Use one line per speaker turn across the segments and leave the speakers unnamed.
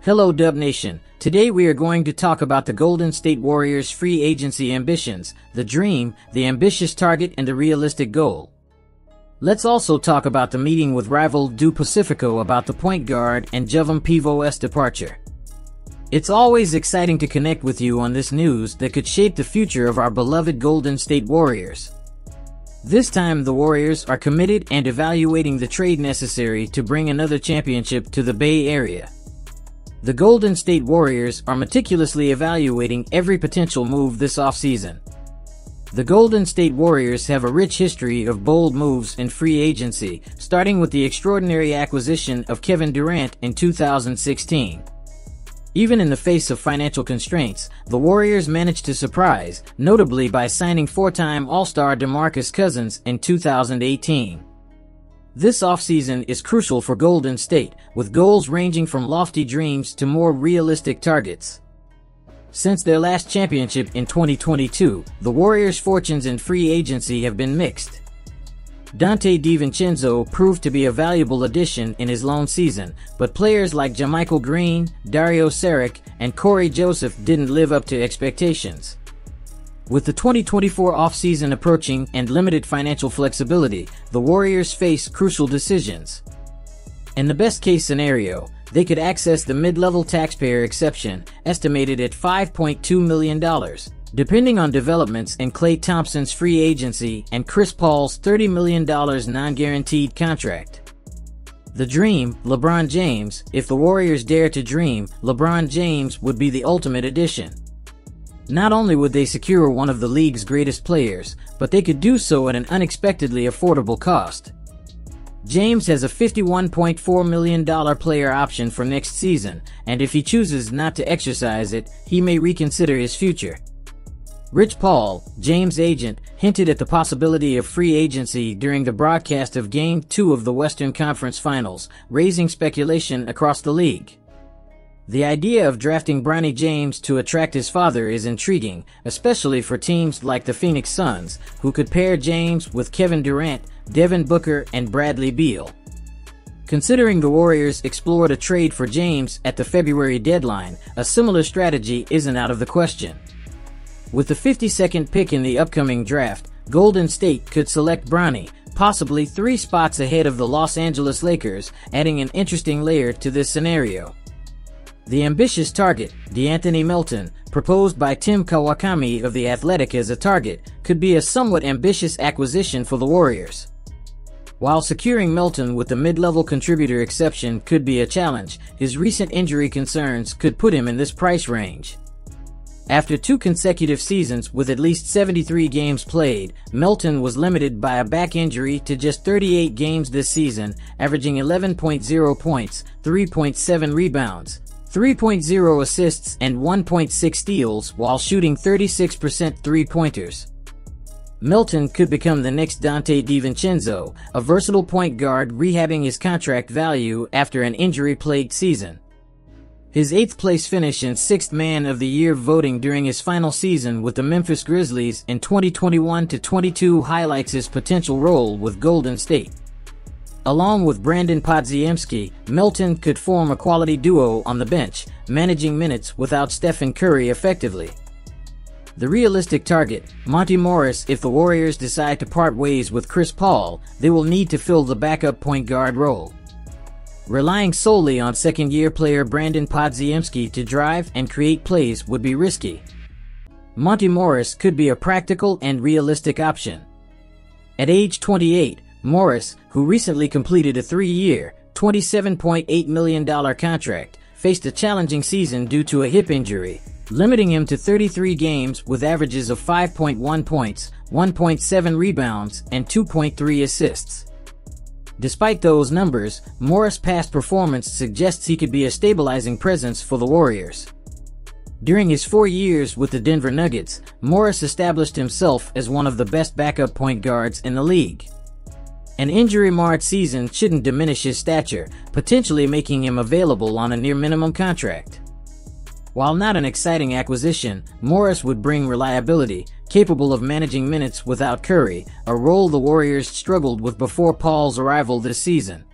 Hello Dub Nation. Today we are going to talk about the Golden State Warriors' free agency ambitions, the dream, the ambitious target, and the realistic goal. Let's also talk about the meeting with rival Do Pacifico about the point guard and Jovan Pivo's departure. It's always exciting to connect with you on this news that could shape the future of our beloved Golden State Warriors. This time the Warriors are committed and evaluating the trade necessary to bring another championship to the Bay Area. The Golden State Warriors are meticulously evaluating every potential move this offseason. The Golden State Warriors have a rich history of bold moves in free agency, starting with the extraordinary acquisition of Kevin Durant in 2016. Even in the face of financial constraints, the Warriors managed to surprise, notably by signing four-time All-Star DeMarcus Cousins in 2018. This offseason is crucial for Golden State, with goals ranging from lofty dreams to more realistic targets. Since their last championship in 2022, the Warriors' fortunes in free agency have been mixed. Donte DiVincenzo proved to be a valuable addition in his lone season, but players like JaMychal Green, Dario Saric, and Corey Joseph didn't live up to expectations. With the 2024 offseason approaching and limited financial flexibility, the Warriors face crucial decisions. In the best-case scenario, they could access the mid-level taxpayer exception, estimated at $5.2 million, depending on developments in Klay Thompson's free agency and Chris Paul's $30 million non-guaranteed contract. The dream, LeBron James. If the Warriors dare to dream, LeBron James would be the ultimate addition. Not only would they secure one of the league's greatest players, but they could do so at an unexpectedly affordable cost. James has a $51.4 million player option for next season, and if he chooses not to exercise it, he may reconsider his future. Rich Paul, James' agent, hinted at the possibility of free agency during the broadcast of Game 2 of the Western Conference Finals, raising speculation across the league. The idea of drafting Bronny James to attract his father is intriguing, especially for teams like the Phoenix Suns, who could pair James with Kevin Durant, Devin Booker, and Bradley Beal. Considering the Warriors explored a trade for James at the February deadline, a similar strategy isn't out of the question. With the 52nd pick in the upcoming draft, Golden State could select Bronny, possibly 3 spots ahead of the Los Angeles Lakers, adding an interesting layer to this scenario. The ambitious target, DeAnthony Melton, proposed by Tim Kawakami of The Athletic as a target, could be a somewhat ambitious acquisition for the Warriors. While securing Melton with the mid-level contributor exception could be a challenge, his recent injury concerns could put him in this price range. After 2 consecutive seasons with at least 73 games played, Melton was limited by a back injury to just 38 games this season, averaging 11.0 points, 3.7 rebounds, 3.0 assists, and 1.6 steals while shooting 36% three-pointers. Melton could become the next Donte DiVincenzo, a versatile point guard rehabbing his contract value after an injury-plagued season. His 8th-place finish in 6th Man of the Year voting during his final season with the Memphis Grizzlies in 2021-22 highlights his potential role with Golden State. Along with Brandon Podziemski, Melton could form a quality duo on the bench, managing minutes without Stephen Curry effectively. The realistic target, Monte Morris. If the Warriors decide to part ways with Chris Paul, they will need to fill the backup point guard role. Relying solely on second-year player Brandon Podziemski to drive and create plays would be risky. Monte Morris could be a practical and realistic option. At age 28, Morris, who recently completed a 3-year, $27.8 million contract, faced a challenging season due to a hip injury, limiting him to 33 games with averages of 5.1 points, 1.7 rebounds, and 2.3 assists. Despite those numbers, Morris' past performance suggests he could be a stabilizing presence for the Warriors. During his 4 years with the Denver Nuggets, Morris established himself as one of the best backup point guards in the league. An injury-marred season shouldn't diminish his stature, potentially making him available on a near-minimum contract. While not an exciting acquisition, Morris would bring reliability, capable of managing minutes without Curry, a role the Warriors struggled with before Paul's arrival this season.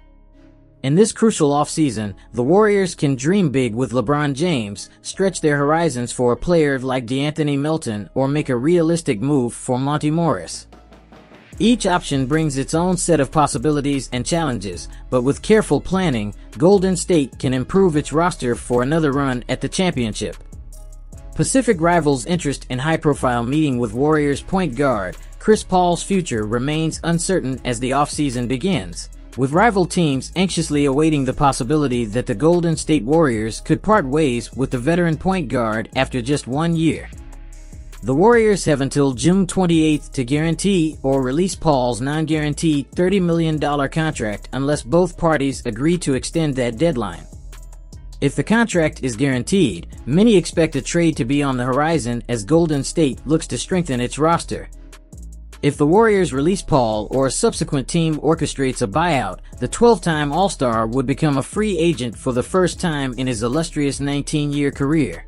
In this crucial offseason, the Warriors can dream big with LeBron James, stretch their horizons for a player like DeAnthony Melton, or make a realistic move for Monte Morris. Each option brings its own set of possibilities and challenges, but with careful planning, Golden State can improve its roster for another run at the championship. Pacific rivals' interest in high-profile meeting with Warriors point guard Chris Paul's future remains uncertain as the offseason begins, with rival teams anxiously awaiting the possibility that the Golden State Warriors could part ways with the veteran point guard after just 1 year. The Warriors have until June 28th to guarantee or release Paul's non-guaranteed $30 million contract unless both parties agree to extend that deadline. If the contract is guaranteed, many expect a trade to be on the horizon as Golden State looks to strengthen its roster. If the Warriors release Paul or a subsequent team orchestrates a buyout, the 12-time All-Star would become a free agent for the first time in his illustrious 19-year career.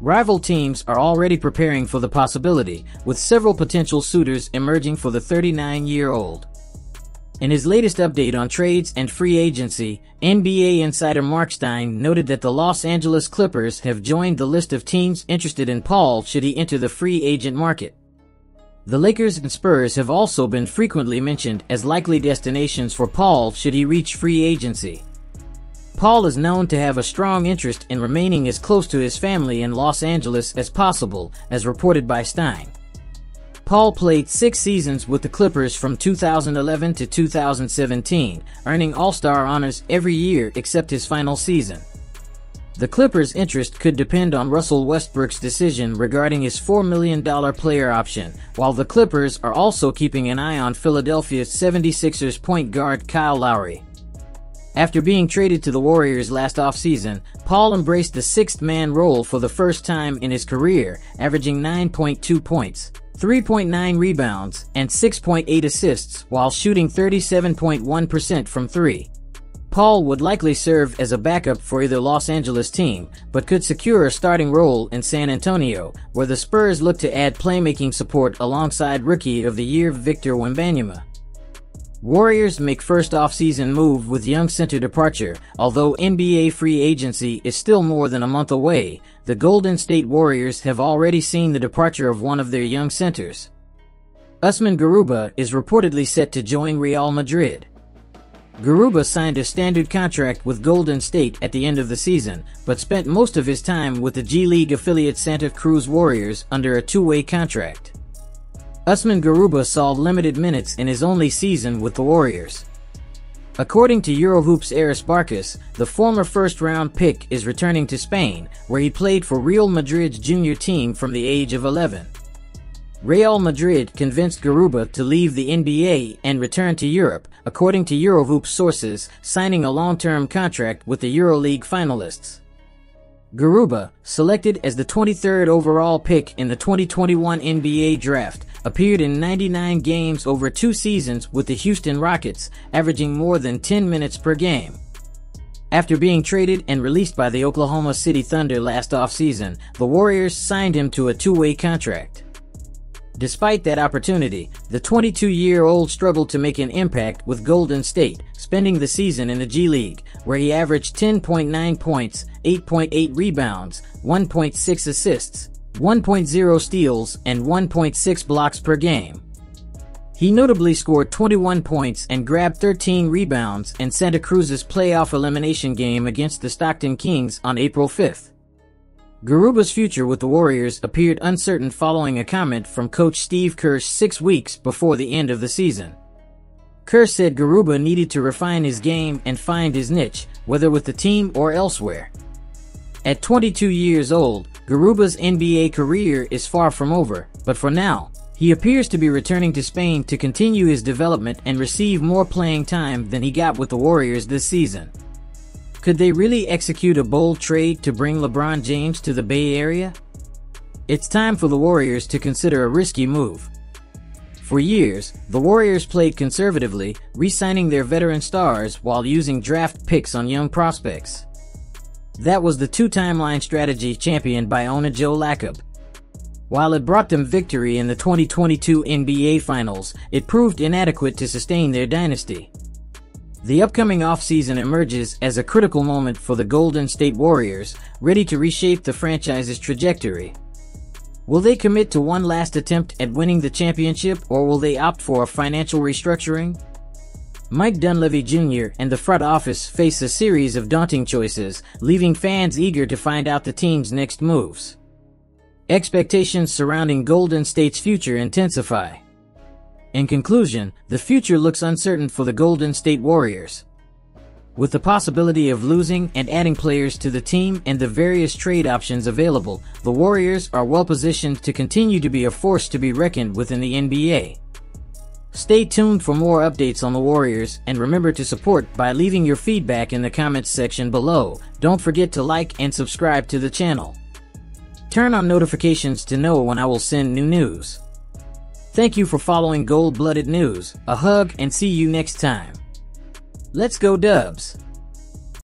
Rival teams are already preparing for the possibility, with several potential suitors emerging for the 39-year-old. In his latest update on trades and free agency, NBA insider Mark Stein noted that the Los Angeles Clippers have joined the list of teams interested in Paul should he enter the free agent market. The Lakers and Spurs have also been frequently mentioned as likely destinations for Paul should he reach free agency. Paul is known to have a strong interest in remaining as close to his family in Los Angeles as possible, as reported by Stein. Paul played 6 seasons with the Clippers from 2011 to 2017, earning All-Star honors every year except his final season. The Clippers' interest could depend on Russell Westbrook's decision regarding his $4 million player option, while the Clippers are also keeping an eye on Philadelphia 76ers point guard Kyle Lowry. After being traded to the Warriors last offseason, Paul embraced the sixth-man role for the first time in his career, averaging 9.2 points, 3.9 rebounds, and 6.8 assists while shooting 37.1% from three. Paul would likely serve as a backup for either Los Angeles team, but could secure a starting role in San Antonio, where the Spurs look to add playmaking support alongside Rookie of the Year Victor Wembanyama. Warriors make first off-season move with young center departure. Although NBA free agency is still more than a month away, the Golden State Warriors have already seen the departure of one of their young centers. Usman Garuba is reportedly set to join Real Madrid. Garuba signed a standard contract with Golden State at the end of the season, but spent most of his time with the G League affiliate Santa Cruz Warriors under a two-way contract. Usman Garuba saw limited minutes in his only season with the Warriors. According to Eurohoop's Aris Barkas, the former first-round pick is returning to Spain, where he played for Real Madrid's junior team from the age of 11. Real Madrid convinced Garuba to leave the NBA and return to Europe, according to Eurohoop sources, signing a long-term contract with the EuroLeague finalists. Garuba, selected as the 23rd overall pick in the 2021 NBA draft, appeared in 99 games over 2 seasons with the Houston Rockets, averaging more than 10 minutes per game. After being traded and released by the Oklahoma City Thunder last offseason, the Warriors signed him to a two-way contract. Despite that opportunity, the 22-year-old struggled to make an impact with Golden State, spending the season in the G League, where he averaged 10.9 points, 8.8 rebounds, 1.6 assists, 1.0 steals, and 1.6 blocks per game. He notably scored 21 points and grabbed 13 rebounds in Santa Cruz's playoff elimination game against the Stockton Kings on April 5th. Garuba's future with the Warriors appeared uncertain following a comment from coach Steve Kerr 6 weeks before the end of the season. Kerr said Garuba needed to refine his game and find his niche, whether with the team or elsewhere. At 22 years old, Garuba's NBA career is far from over, but for now, he appears to be returning to Spain to continue his development and receive more playing time than he got with the Warriors this season. Could they really execute a bold trade to bring LeBron James to the Bay Area? It's time for the Warriors to consider a risky move. For years, the Warriors played conservatively, re-signing their veteran stars while using draft picks on young prospects. That was the two-timeline strategy championed by owner Joe Lacob. While it brought them victory in the 2022 NBA Finals, it proved inadequate to sustain their dynasty. The upcoming offseason emerges as a critical moment for the Golden State Warriors, ready to reshape the franchise's trajectory. Will they commit to one last attempt at winning the championship, or will they opt for a financial restructuring? Mike Dunleavy Jr. and the front office face a series of daunting choices, leaving fans eager to find out the team's next moves. Expectations surrounding Golden State's future intensify. In conclusion, the future looks uncertain for the Golden State Warriors. With the possibility of losing and adding players to the team and the various trade options available, the Warriors are well positioned to continue to be a force to be reckoned with in the NBA. Stay tuned for more updates on the Warriors, and remember to support by leaving your feedback in the comments section below. Don't forget to like and subscribe to the channel. Turn on notifications to know when I will send new news. Thank you for following Gold-Blooded News. A hug and see you next time. Let's go Dubs!